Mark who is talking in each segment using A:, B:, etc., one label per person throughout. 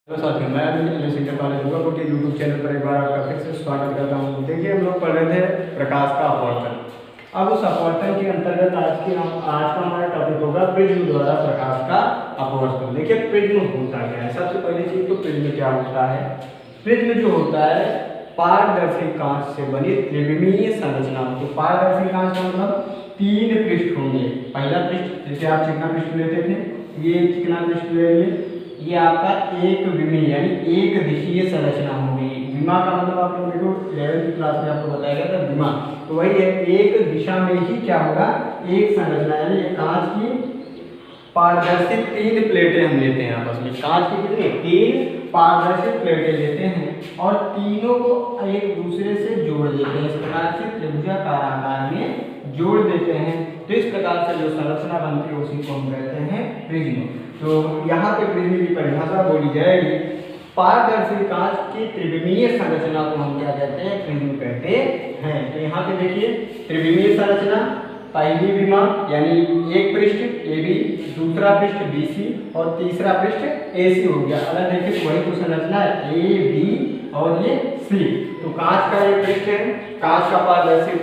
A: तो साथियों मैं इंटर कॉलेज दुर्गापुर के यूट्यूब चैनल पर एक बार आपका फिर से स्वागत करता हूँ। देखिए हम लोग पढ़ रहे थे प्रकाश का अपवर्तन। अब उस अपवर्तन के अंतर्गत आज का हमारा टॉपिक होगा प्रिज्म द्वारा प्रकाश का अपवर्तन। देखिए प्रिज्म होता क्या है, सबसे पहली चीज तो प्रिज्म क्या होता है। प्रिज्म जो होता है पारदर्शी कांच से बनी त्रिविमीय संरचना। तो पारदर्शी कांच का मतलब तीन पृष्ठ होंगे। पहला पृष्ठ जैसे आप चिकना पृष्ठ लेते थे, ये चिकना पृष्ठ ले लिए, ये आपका एक विमीय यानी एक दिशीय संरचना होगी। विमा का मतलब आप लोग देखो 11वीं क्लास में आपको बताया गया था विमा, तो वही है एक दिशा में ही क्या होगा, एक संरचना यानी कांच की पारदर्शी तीन प्लेटें हम लेते हैं आपस में। कांच की कितनी, तीन पारदर्शी प्लेटें लेते हैं और तीनों को एक दूसरे से जोड़ देते हैं। इस प्रकार से त्रिभुजाकार आकार में जोड़ देते हैं। तो इस प्रकार से जो संरचना बनती है उसी को हम कहते हैं प्रिज्म। तो यहाँ पे प्रिज्म की परिभाषा बोली जाएगी, पारदर्शी कांच की त्रिविमीय संरचना को हम क्या कहते हैं, प्रिज्म कहते हैं। तो यहाँ पे देखिए त्रिविमीय संरचना, पहली विमा यानी एक पृष्ठ AB, दूसरा पृष्ठ BC और तीसरा पृष्ठ AC हो गया। अगर देखिए तो वही तो संरचना है AB और ये C। तो कांच का ये पृष्ठ है, कांच का पारदर्शी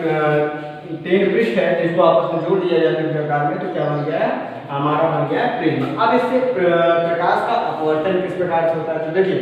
A: तीन पृष्ठ है जिसको आपस में जोड़ दिया जाता है प्रकार में, तो क्या बन गया है, हमारा बन गया है प्रिज्म। अब इससे प्रकाश का अपवर्तन किस प्रकार से होता है, तो देखिए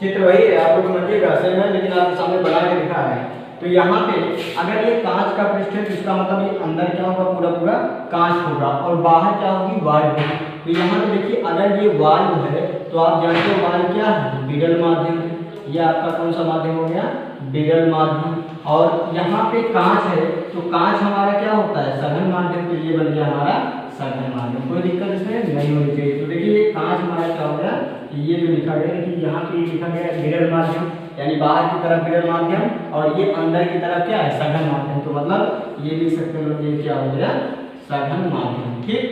A: चित्र वही है, आप लोग समझिएगा सेम है लेकिन आपके सामने बना के दिखा रहे हैं। तो यहाँ पे अगर ये कांच का पृष्ठ है तो इसका मतलब ये अंदर क्या होगा, पूरा पूरा कांच होगा और बाहर क्या होगी, वायु होगी। तो यहाँ पे देखिए अगर ये वायु है तो आप जानते हो वायु क्या है, विरल माध्यम। ये आपका कौन सा माध्यम हो गया, विरल माध्यम। और यहाँ पे कांच है तो कांच हमारा क्या होता है, सघन माध्यम। तो ये बन गया हमारा सघन माध्यम, कोई दिक्कत इसमें नहीं होनी चाहिए। तो देखिए ये कांच हमारा क्या हो गया, ये जो लिखा गया है कि यहाँ पे लिखा गया है विरल माध्यम यानी बाहर की तरफ विरल माध्यम और ये अंदर की तरफ क्या है, सघन माध्यम। तो मतलब ये लिख सकते हैं लोग, ये क्या हो गया, सघन माध्यम। ठीक,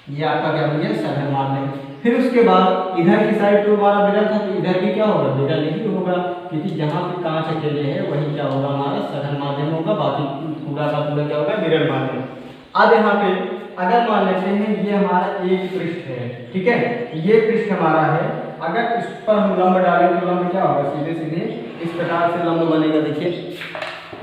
A: ये आपका क्या बन गया, सघन माध्यम। फिर उसके बाद इधर की साइड तो हमारा विरल था, तो इधर भी क्या होगा, विरल ही होगा, क्योंकि जहाँ पे कांच अकेले है वही क्या होगा, हमारा सघन माध्यम होगा, बाकी पूरा का पूरा क्या होगा, विरल माध्यम। अब यहाँ पे अगर मान लेते हैं ये हमारा एक पृष्ठ है, ठीक है, ये पृष्ठ हमारा है। अगर इस पर हम लंब डालें तो लंब क्या होगा, सीधे सीधे इस प्रकार से लंब बनेगा। देखिए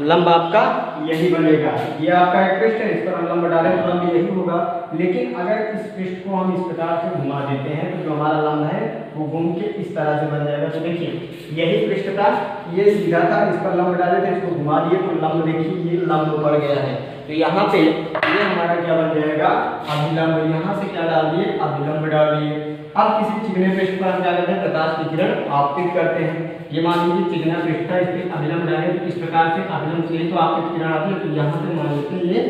A: लंब आपका यही बनेगा, ये आपका एक पृष्ठ है, इस पर हम लंब डालें तो लंब यही होगा। लेकिन अगर इस पृष्ठ को हम इस प्रकार से घुमा देते हैं तो जो हमारा लंब है वो घूम के इस तरह से बन जाएगा। तो देखिए यही पृष्ठ था, ये सीधा था, इस पर लंब डाले थे, इसको घुमा दिए तो लंब देखिए ये लंब पड़ गया है। तो यहाँ पे ये हमारा क्या बन जाएगा, अभिलंब। यहाँ से क्या डाल दिए, अभिलंब डाल दिए। अब किसी चिकने पृष्ठ पर हम क्या करते हैं, प्रकाश की किरण आपतित करते हैं। ये मान लीजिए चिकना पृष्ठ था, इस पर अभिलंब डाले तो इस प्रकार से अभिलंब से ही तो आपतित किरण आती है। तो यहाँ से मान लेते हैं ये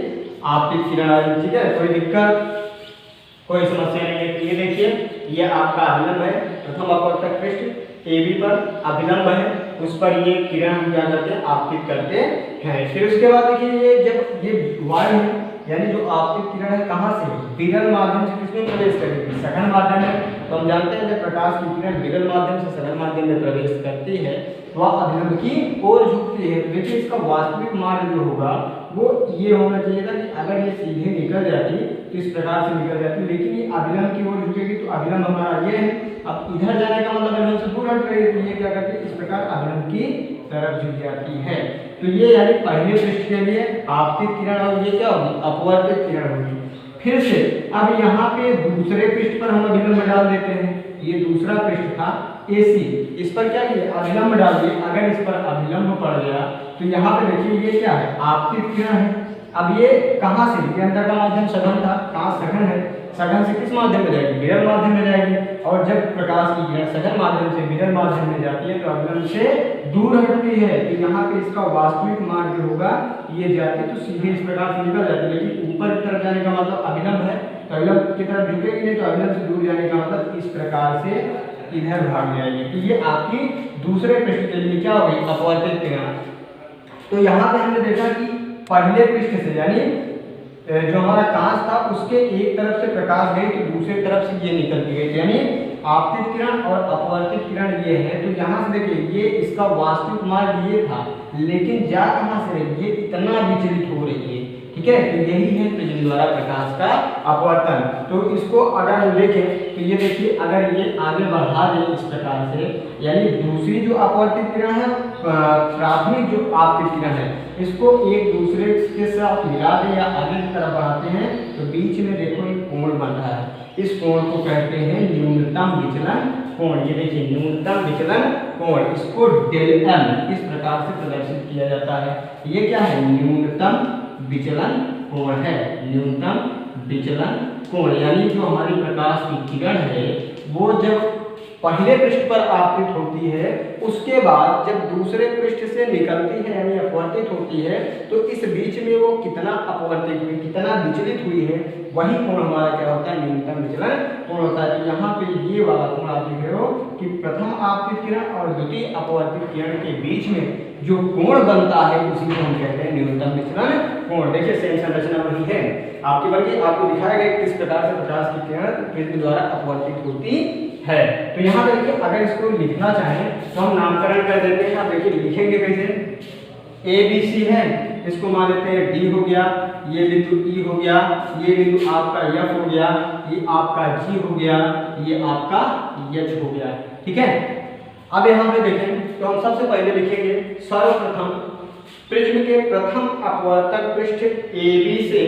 A: आपतित किरण आ रही, ठीक है, कोई दिक्कत कोई समस्या नहीं है। तो ये देखिए ये आपका अभिलंब है, प्रथम अपवर्तक पृष्ठ AB पर अभिलंब है, उस पर ये किरण हम क्या करते हैं, आपतित करते हैं। फिर उसके बाद देखिए ये जब ये वायु है यानी जो आपतित किरण है कहाँ से, विरल माध्यम से किसमें प्रवेश करेगी, सघन माध्यम में। तो हम जानते हैं जब प्रकाश की किरण विरल माध्यम से सघन माध्यम में प्रवेश करती है तो वह अभिलंब की ओर झुकती है। देखिए इसका वास्तविक मार्ग जो होगा वो ये होना चाहिए था कि अगर ये सीधे निकल जाती तो इस प्रकार से निकल जाती, लेकिन ये अभिलंब की ओर झुकेगी। तो अभिलंब हमारा ये है, अब इधर जाने का मतलब अभिलंब से दूर हट रही है, तो ये क्या करती है, इस प्रकार अभिलंब की तरफ झुक जाती है। तो ये यानी पहले पृष्ठ के लिए आपतित किरण और ये क्या होगी, अपवर्तित किरण होगी। फिर से अब यहाँ पे दूसरे पृष्ठ पर हम अभिलंब डाल देते हैं। ये दूसरा पृष्ठ था AC, इस पर क्या किया, अभिलंब डाल दिए। अगर इस पर अभिलंब पड़ गया तो यहाँ पे देखिए ये क्या है, आपतित किरण है। अब ये कहाँ से, ये अंदर का माध्यम सघन था, कहाँ सघन है, सघन से किस माध्यम में जाएगी, विरल माध्यम में जाएगी। और जब प्रकाश की किरण सघन माध्यम से विरल माध्यम में जाती है तो अभिलंब से दूर हटती है। तो यहाँ पे इसका वास्तविक मार्ग जो होगा ये जाती तो सीधे इस प्रकार से निकल जाती है। लेकिन ऊपर की तरफ जाने का मतलब अभिलंब है, तो अभिलंब की तरफ झुकेगी नहीं, तो अभिलंब से दूर जाने का मतलब इस प्रकार से इधर भाग जाएगी। तो ये आपकी दूसरे पृष्ठ के लिए क्या होगी, अपवर्तित किरण। तो यहाँ पे हमने देखा कि पहले पृष्ठ से यानी जो हमारा कांच था उसके एक तरफ से प्रकाश गई तो दूसरी तरफ से ये निकलती गई, यानी आपतित किरण और अपवर्तित किरण ये है। तो यहाँ से देखिए ये इसका वास्तविक मार्ग ये था, लेकिन जा कहाँ से रही, ये इतना विचलित हो रही है। ठीक है, तो यही है प्रिज्म द्वारा प्रकाश का अपवर्तन। तो इसको अगर हम देखें तो ये देखिए, अगर ये आगे बढ़ा दें इस प्रकार से, यानी दूसरी जो अपवर्तित किरण है, प्राथमिक जो आपतित किरण है, इसको एक दूसरे के साथ मिला दें या आगे की तरफ बढ़ाते हैं तो बीच में देखो एक कोण बन रहा है। इस कोण को कहते हैं न्यूनतम विचलन कोण। ये देखिए न्यूनतम विचलन कोण, इसको डेल एम इस प्रकार से प्रदर्शित किया जाता है। ये क्या है? न्यूनतम विचलन कोण है। न्यूनतम विचलन कोण यानी जो हमारी प्रकाश की किरण है वो जब पहले पृष्ठ पर आपतित होती है, उसके बाद जब दूसरे पृष्ठ से निकलती है यानी अपवर्तित होती है, तो इस बीच में वो कितना अपवर्तित हुई, कितना विचलित हुई है, वही कोण हमारा क्या होता है? न्यूनतम विचलन कोण होता है। तो यहाँ पे ये वाला कोण आप देख रहे हो कि प्रथम आपतित किरण और द्वितीय अपवर्तित किरण के बीच में जो कोण बनता है उसी को हम कहते हैं न्यूनतम विचलन कोण। देखिए सेम संरचना वही है आपकी, बल्कि आपको दिखाया गया किस प्रकार से प्रकाश की किरण प्रिज्म द्वारा अपवर्तित होती है। तो यहाँ पे देखिए, अगर इसको लिखना चाहें तो हम नामकरण कर देते हैं। आप देखिए लिखेंगे कैसे? ए बी सी है, इसको मान लेते हैं डी हो गया, ये बिंदु ई हो गया, ये बिंदु आपका एफ हो गया, ये आपका जी हो गया, ये आपका एच हो गया। ठीक है, अब यहाँ पे देखें तो हम सबसे पहले लिखेंगे सर्वप्रथम प्रिज्म के प्रथम अपवर्तक पृष्ठ AB से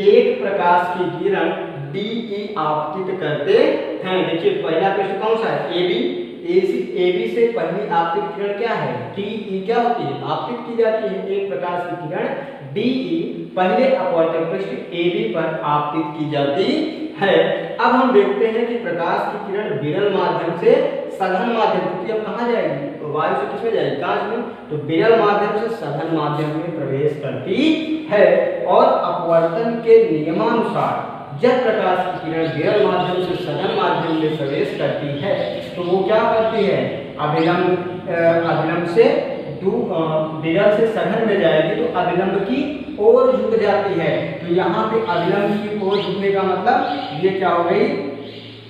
A: एक प्रकाश की किरण DE आपतित करते हैं। देखिए पहला पृष्ठ कौन सा है? AB से पहली आपतित किरण क्या है? DE क्या होती है? आपतित की जाती है। एक प्रकाश की किरण DE पहले अपवर्तक पृष्ठ AB पर आपतित की जाती है। अब हम देखते हैं कि प्रकाश की किरण विरल माध्यम से सघन माध्यम, क्योंकि अब कहाँ जाएगी? तो वायु से किसमें जाएगी? कांच में। तो विरल माध्यम से सघन माध्यम में प्रवेश करती है और अपवर्तन के नियमानुसार जब प्रकाश की किरण विरल माध्यम से सघन माध्यम में प्रवेश करती है तो वो क्या करती है? अभिलंब से विरल से सघन में जाएगी तो अभिलंब की ओर झुक जाती है। तो यहाँ पे अभिलंब की ओर झुकने का मतलब ये क्या हो गई?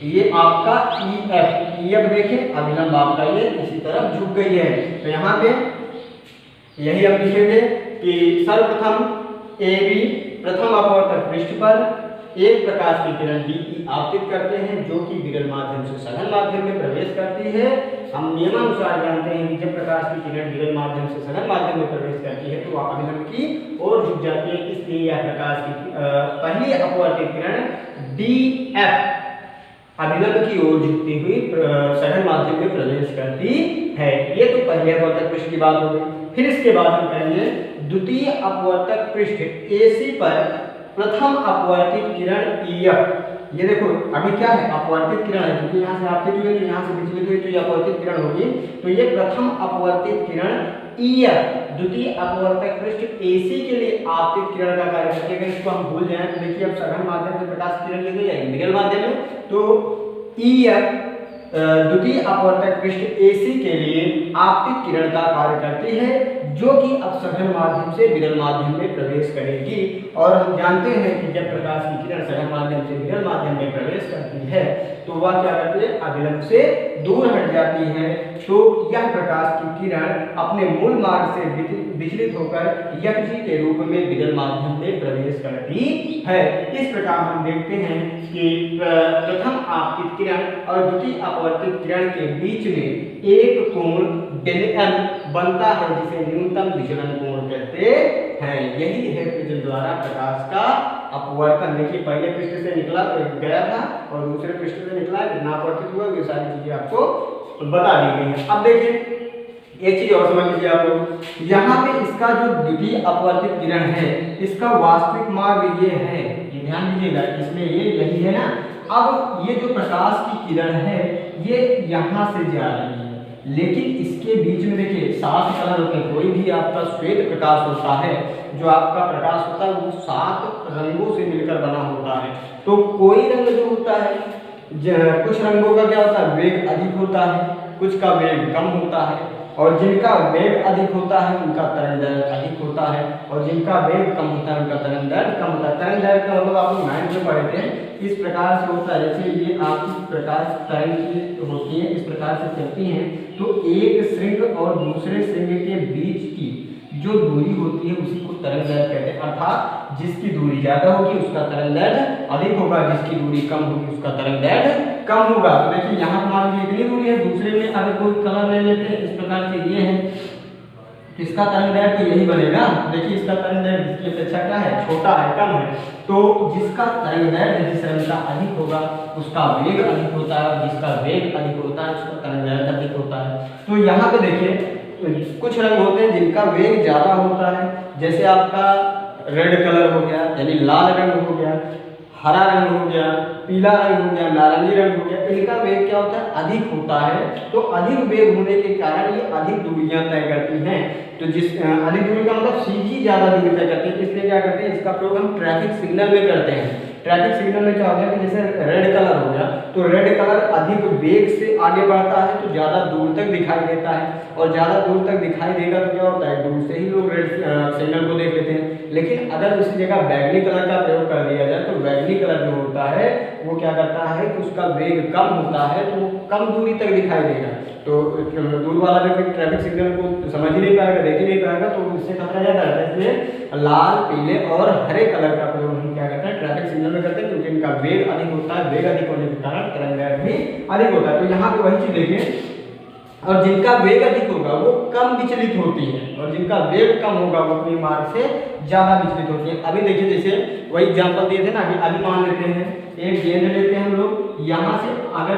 A: ये आपका EF देखें, अभिलंब आपका ये इसी तरफ झुक गई है। तो यहाँ पे यही हम लिखेंगे कि सर्वप्रथम AB प्रथम अपवर्तक पृष्ठ पर एक प्रकाश की किरण DE आपतित करते हैं जो कि विरल माध्यम से सघन माध्यम में प्रवेश करती है। हम नियमानुसार जानते हैं कि जब प्रकाश की किरण विरल माध्यम से सघन माध्यम में प्रवेश करती है तो वह अभिलंब की ओर झुक जाती है। इसलिए यह प्रकाश की पहली अपवर्तित किरण DF अभिलंब की ओर झुकती हुई सघन माध्यम में प्रवेश करती है। ये तो पहले अपवर्तक पृष्ठ की बात हो गई। फिर इसके बाद हम करेंगे द्वितीय अपवर्तक पृष्ठ AC पर प्रथम अपवर्तित किरण EF। ये देखो अभी क्या है? अपवर्तित किरण है, क्योंकि यहाँ से आपतित हुई तो यहाँ से विचलित हुई तो ये अपवर्तित किरण होगी। तो ये प्रथम अपवर्तित किरण EF द्वितीय अपवर्तक पृष्ठ AC के लिए आपतित किरण का कार्य करती है। अगर इसको हम भूल जाएं तो देखिए अब सघन माध्यम से प्रकाश किरण ले जाएगी विरल माध्यम में, तो EF द्वितीय अपवर्तक पृष्ठ AC के लिए आपतित किरण का कार्य करती है जो कि अब सघन माध्यम से विरल माध्यम में प्रवेश करेगी। और हम जानते हैं कि जब प्रकाश की किरण सघन माध्यम से विरल माध्यम में प्रवेश करती है तो वह क्या करती है? अभिलंब से दूर हट जाती है। तो यह प्रकाश की किरण अपने मूल मार्ग से विचलित होकर यक्षी के रूप में विरल माध्यम में प्रवेश करती है। इस प्रकार हम देखते हैं कि प्रथम आपतित किरण और द्वितीय अपवर्तित किरण के बीच में एक कोण डेल M बनता है जिसे न्यूनतम विचलन कोण कहते हैं। यही है प्रिज्म द्वारा प्रकाश का अपवर्तन। देखिए पहले पृष्ठ से निकला गया था और दूसरे पृष्ठ से निकला, कितना अपवर्तित हुआ, ये सारी चीजें आपको बता दी गई हैं। अब देखिए एक चीज और समझ लीजिए आप लोग, यहाँ पे इसका जो द्वितीय अपवर्तित किरण है इसका वास्तविक मार्ग ये है, ये ध्यान दीजिएगा, इसमें ये यही है ना। अब ये जो प्रकाश की किरण है ये यहाँ से जा रही है, लेकिन इसके बीच में देखिए 7 कलर होते हैं। कोई भी आपका श्वेत प्रकाश होता है, जो आपका प्रकाश होता है वो 7 रंगों से मिलकर बना होता है। तो कोई रंग जो होता है, कुछ रंगों का क्या होता है? वेग अधिक होता है, कुछ का वेग कम होता है, और जिनका वेग अधिक होता है उनका तरंग दैर्घ्य अधिक होता है, और जिनका वेग कम होता है उनका तरंग दैर्घ्य कम होता है। तरंग दैर्घ्य का मतलब आप लोग 9th में पढ़े थे, इस प्रकार से होता है। जैसे ये आपकी प्रकाश तरंग की होती है, इस प्रकार से चलती हैं, तो एक श्रृंग और दूसरे श्रृंग के बीच की जो दूरी होती है उसी को तरंगदैर्घ्य कहते हैं, अर्थात जिसकी दूरी ज्यादा होगी उसका तरंगदैर्घ्य अधिक होगा, जिसकी दूरी कम होगी उसका तरंगदैर्घ्य कम होगा। तो देखिए यहाँ पर मान लीजिए इतनी दूरी है, दूसरे में अगर कोई कलर ले लेते हैं इस प्रकार से ये है, इसका तरंगदैर्घ्य तो यही बनेगा। देखिए इसका तरंगदैर्घ्य इसकी अपेक्षा क्या है, छोटा है, कम है, तो जिसका तरंगदैर्घ्य जिस रंग का अधिक होगा उसका वेग अधिक होता है, और जिसका वेग अधिक होता है उसका तरंगदैर्घ्य अधिक होता है। तो यहाँ पे देखिए कुछ रंग होते हैं जिनका वेग ज्यादा होता है, जैसे आपका रेड कलर हो गया यानी लाल रंग हो गया, हरा रंग हो गया, पीला रंग हो गया, नारंगी रंग हो गया, इनका वेग क्या होता है, अधिक होता है। तो अधिक वेग होने के कारण ये अधिक दूरियां तय करती हैं। तो जिस अधिक दूरी का मतलब सीधी ज्यादा दूरी तय करती है, इसलिए क्या करते हैं, इसका प्रयोग हम ट्रैफिक सिग्नल में करते हैं। ट्रैफिक सिग्नल में क्या होता है कि जैसे रेड कलर हो गया, तो रेड कलर अधिक वेग से आगे बढ़ता है तो ज्यादा दूर तक दिखाई देता है, और ज्यादा दूर तक दिखाई देगा तो क्या होता है, दूर से ही लोग रेड सिग्नल को देख लेते हैं। लेकिन अगर उसी जगह बैगनी कलर का प्रयोग कर दिया जाए तो बैगनी कलर जो होता है वो क्या करता है कि उसका वेग कम होता है, तो वो कम दूरी तक दिखाई देगा। तो दूर वाला व्यक्ति ट्रैफिक सिग्नल को समझ ही नहीं पाएगा, देख ही नहीं पाएगा, तो उससे खतरा ज्यादा रहता है। इसलिए लाल, पीले और हरे कलर का प्रयोग हम क्या करते हैं, ट्रैफिक सिग्नल में करते हैं, क्योंकि इनका वेग अधिक होता है। वेग अधिक होने के कारण तरंगदैर्घ्य भी अधिक होता है। तो यहाँ पे वही चीज देखिए, और जिनका वेग अधिक होगा वो कम विचलित होती है, और जिनका वेग कम होगा वो अपनी मार्ग से ज्यादा विचलित होती है। अभी देखिए जैसे वही एग्जांपल दिए थे ना, अभी मान लेते हैं एक गेंद लेते हैं हम लोग, यहाँ से अगर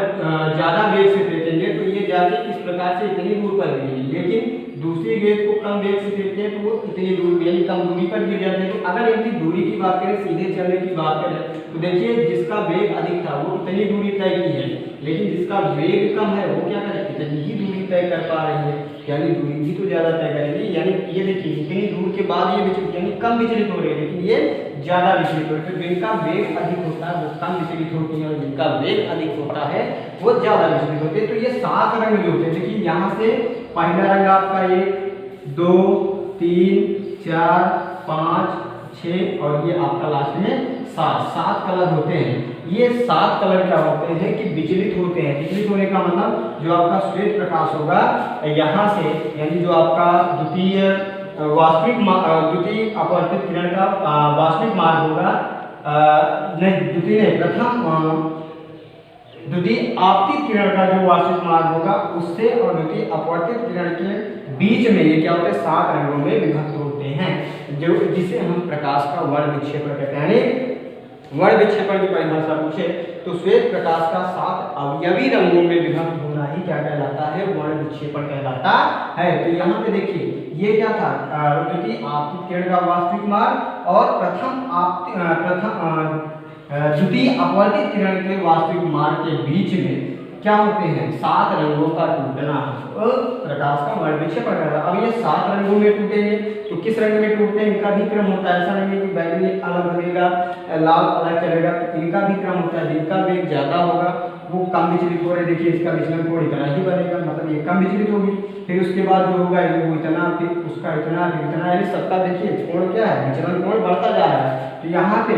A: ज्यादा वेग से फेंकेंगे तो ये जाके इस प्रकार से इतनी दूर पर गिरेगी, लेकिन दूसरी गेंद को कम वेग से फेंकते हैं तो वो इतनी दूर यानी कम दूरी पर गिर जाती है। तो अगर इनकी दूरी की बात करें, सीधे चलने की बात करें, तो देखिए जिसका वेग अधिक था वो इतनी दूरी तय की है, लेकिन जिसका वेग कम है वो क्या करे, इतनी ही दूरी तय कर पा रही है, यानी दूरी भी तो ज्यादा तय करेगी। यानी ये देखिए इतनी दूर के बाद ये विचलित यानी कम विचलित हो रही है, लेकिन ये ज्यादा विचलित हो रही है। तो जिनका वेग अधिक होता है वो कम विचलित होती है, और जिनका वेग अधिक होता है वो ज्यादा विचलित होते हैं। तो ये 7 रंग जो होते हैं, देखिए यहाँ से पहला रंग आपका 1 2 3 4 5 6 और ये आपका लास्ट में 7 कलर होते हैं। ये 7 कलर क्या होते हैं कि विचलित होते हैं। विचलित होने का मतलब जो आपका श्वेत प्रकाश होगा यहाँ से, यानी जो आपका द्वितीय अपवर्तित किरण का वास्तविक मार्ग होगा, नहीं द्वितीय नहीं, प्रथम द्वितीय आपतित किरण का जो वास्तविक मार्ग होगा उससे और द्वितीय अपवर्तित किरण के बीच में ये क्या होता है, 7 रंगों में विभक्त होते हैं, जो जिसे हम प्रकाश का वर्ण विक्षेपण कहते हैं। यानी वर्ण विक्षेपण की परिभाषा पूछे तो श्वेत प्रकाश का 7 अवयवी रंगों में विभक्त होना ही क्या कहलाता है, वर्ण विक्षेपण कहलाता है। तो यहाँ पे देखिए ये क्या था, द्वितीय आपतित किरण का वास्तविक मार्ग और द्वितीय अपवर्तित किरण के वास्तविक मार्ग के बीच में क्या होते हैं, 7 रंगों का टूटना प्रकाश का वर्ण विक्षेपण कहलाता है। अब ये 7 रंगों में टूटेंगे तो किस रंग में टूटते हैं, इनका भी क्रम होता है। ऐसा नहीं है कि बैगनी अलग लगेगा, लाल अलग चलेगा, तो इनका भी क्रम होता है। जिनका वेग ज्यादा होगा वो कम विचलित हो रहे, देखिए इसका विचलन कोण इतना ही बनेगा, मतलब ये कम विचलित होगी। फिर उसके बाद जो होगा वो इतना, फिर उसका इतना, फिर इतना, यानी सबका देखिए कोण क्या है, विचलन कोण बढ़ता जा रहा है। तो यहाँ पे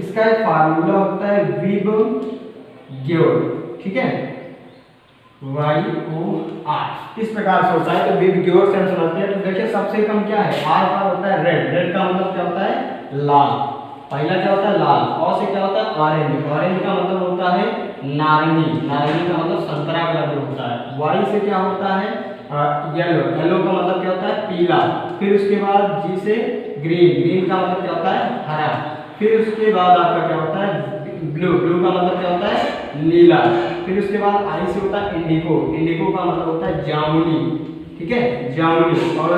A: इसका एक फार्मूला होता है विबग्योर, ठीक है, YOR इस प्रकार से होता है। तो विबग्योर से हम समझते हैं। तो देखिए सबसे कम क्या है, R का होता है रेड, रेड का मतलब क्या होता है, लाल। पहला क्या होता है लाल, और से क्या होता है ऑरेंज, ऑरेंज का मतलब होता है नारंगी, नारंगी का मतलब संतरा कलर जो होता है। Y से क्या होता है येलो, येलो का मतलब क्या होता है पीला। फिर उसके बाद G से ग्रीन, ग्रीन का मतलब क्या होता है हरा। फिर उसके बाद आपका क्या होता है ब्लू, ब्लू का मतलब क्या होता है नीला। फिर उसके बाद आई से होता है इंडिगो, इंडिगो का मतलब होता है जामुनी, ठीक है जामुनी। और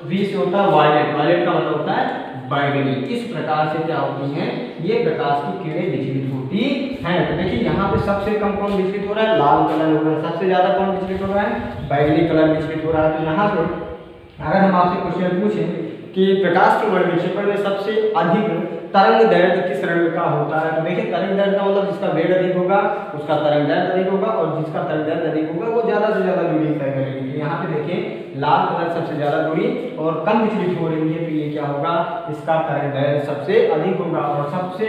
A: वी से होता है वायलेट, वायलेट का मतलब होता है बैगनी। इस प्रकार से क्या होती हैं ये प्रकाश की किरणें विचलित होती हैं। तो देखिए यहाँ पे सबसे कम कौन विचलित हो रहा है, लाल कलर हो रहा है, सबसे ज्यादा कौन विचलित हो रहा है, बैगनी कलर विचलित हो रहा है। तो यहाँ पे अगर हम आपसे क्वेश्चन पूछें कि प्रकाश के वर्ण विक्षेपण में सबसे अधिक तरंग दैर्घ्य किस रंग का होता है, तो देखिए तरंग दैर्घ्य का मतलब जिसका वेग अधिक होगा उसका तरंग दैर्घ्य अधिक होगा, और जिसका तरंग दैर्घ्य अधिक होगा वो ज्यादा से ज्यादा दूरी तय करेगी। यहाँ पे देखिए लाल कलर सबसे ज्यादा दूरी और कम विचलित हो रही है, तो ये क्या होगा, इसका तरंग दैर्घ्य सबसे अधिक होगा। और सबसे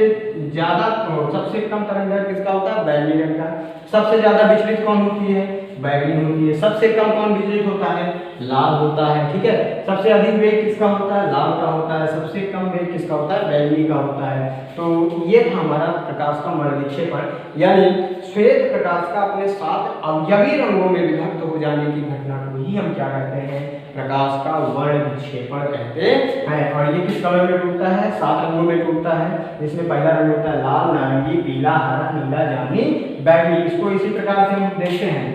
A: ज्यादा सबसे कम तरंग दैर्घ्य किसका होता है, बैगनी रंग का। सबसे ज्यादा विचलित कौन होती है, बैगनी होती है। सबसे कम कौन विचलित होता है? लाल होता है। ठीक है, सबसे अधिक वेग किसका होता है? लाल का होता है। सबसे कम वेग किसका होता है? बैगनी का होता है। तो ये था हमारा प्रकाश का वर्ण विक्षेपण, यानी श्वेत प्रकाश का अपने 7 अवयवी रंगों में विभक्त हो जाने की घटना को ही हम क्या कहते हैं? प्रकाश का वर्ण विक्षेपण कहते हैं। और ये किस कलर में टूटता है? 7 रंगों में टूटता है, जिसमें पहला रंग होता है लाल, नारंगी, पीला, हरा, नीला, जामुनी, बैगनी। इसको इसी प्रकार से हम देखते हैं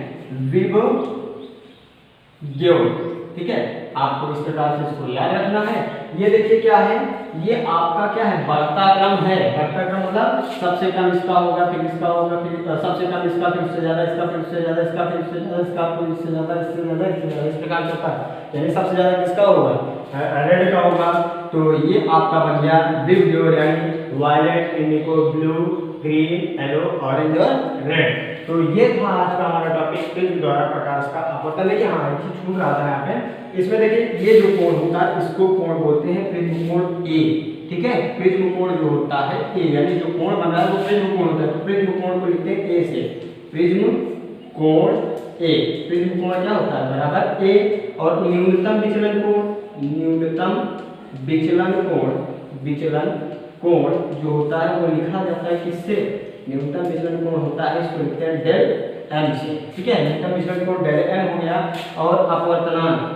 A: विभव। ठीक है, आपको इस प्रकार से इसको याद रखना है। ये देखिए क्या है, ये आपका क्या है? बढ़ता क्रम है। बढ़ता क्रम मतलब सबसे कम इसका होगा, फिर इसका होगा, फिर सबसे कम इसका, फिर उससे ज्यादा इसका, फिर उससे ज्यादा इसका, फिर उससे ज्यादा इसका, फिर इससे ज्यादा, इससे ज्यादा, इससे ज्यादा, इस प्रकार से होता है। यानी सबसे ज्यादा किसका होगा? रेड का होगा। तो ये आपका बन गया विविध रंग, violet, indigo, blue, green, yellow, orange और रेड। तो ये था आज का हमारा टॉपिक, प्रिज्म द्वारा प्रकाश का अपवर्तन। देखिए हाँ, एक चीज छूट रहा था यहाँ पे, इसमें देखिए ये जो कोण होता है इसको कोण बोलते हैं प्रिज्म कोण ए। ठीक है, प्रिज्म कोण जो होता है ए, यानी जो कोण बन रहा है वो प्रिज्म कोण होता है। तो प्रिज्म कोण को लिखते हैं ए से, प्रिज्म कोण ए। प्रिज्म कोण क्या होता है? बराबर ए। और न्यूनतम विचलन कोण, न्यूनतम विचलन कोण, विचलन कोण जो होता है वो लिखा जाता है किससे? न्यूनतम विचलन कोण होता है, इसको लिखते हैं डेल एम से। ठीक है, न्यूनतम विचलन कोण डेल एम हो गया। और अपवर्तनांक,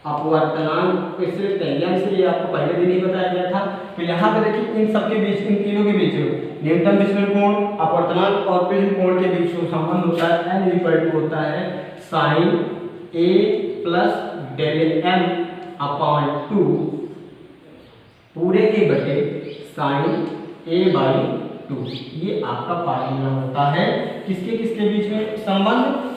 A: अपवर्तनांक किससे लिखते हैं? एम से। ये आपको पहले दिन ही बताया गया था। तो यहाँ पे देखिए इन सबके बीच, इन तीनों के बीच न्यूनतम विचलन कोण, अपवर्तनांक और प्रिज्म कोण के बीच जो संबंध होता है एन इक्वल टू होता है sign A plus del M upon 2 पूरे के बटे साइन ए बाई 2। ये आपका फार्मूला होता है किसके किसके बीच में संबंध?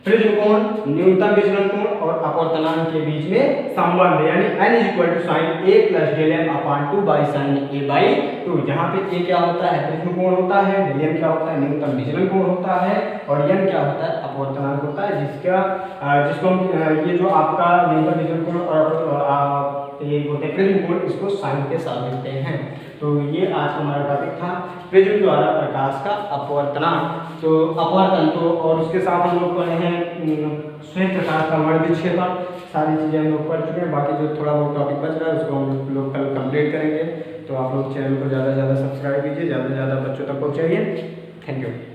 A: प्रिज्म कोण, न्यूनतम विचलन कोण और अपवर्तनांक के बीच में संबंध, यानी n equal to sine A plus del M upon 2 by sine A by 2। जहाँ पे a क्या होता है? प्रिज्म कोण होता है, डेल एम क्या होता है? न्यूनतम विचलन कोण होता है, और n क्या होता है? अपवर्तनांक होता है, जिसको हम ये जो आपका न्यूनतम विचलन कोण और ये होते हैं प्रिज्म कोण, इसको साइन के साथ लिखते हैं। तो ये आज हमारा टॉपिक था प्रिज्म द्वारा प्रकाश का अपवर्तनांक। तो अपवर्तन तो, और उसके साथ हम लोग पढ़े हैं श्वेत प्रकाश का वर्ण विक्षेपण। सारी चीज़ें हम लोग पढ़ चुके हैं। बाकी जो थोड़ा बहुत टॉपिक बच रहा है उसको हम लोग कल कंप्लीट करेंगे। तो आप लोग चैनल को ज़्यादा से ज़्यादा सब्सक्राइब कीजिए, ज़्यादा से ज़्यादा बच्चों तक पहुँचाइए। Thank you.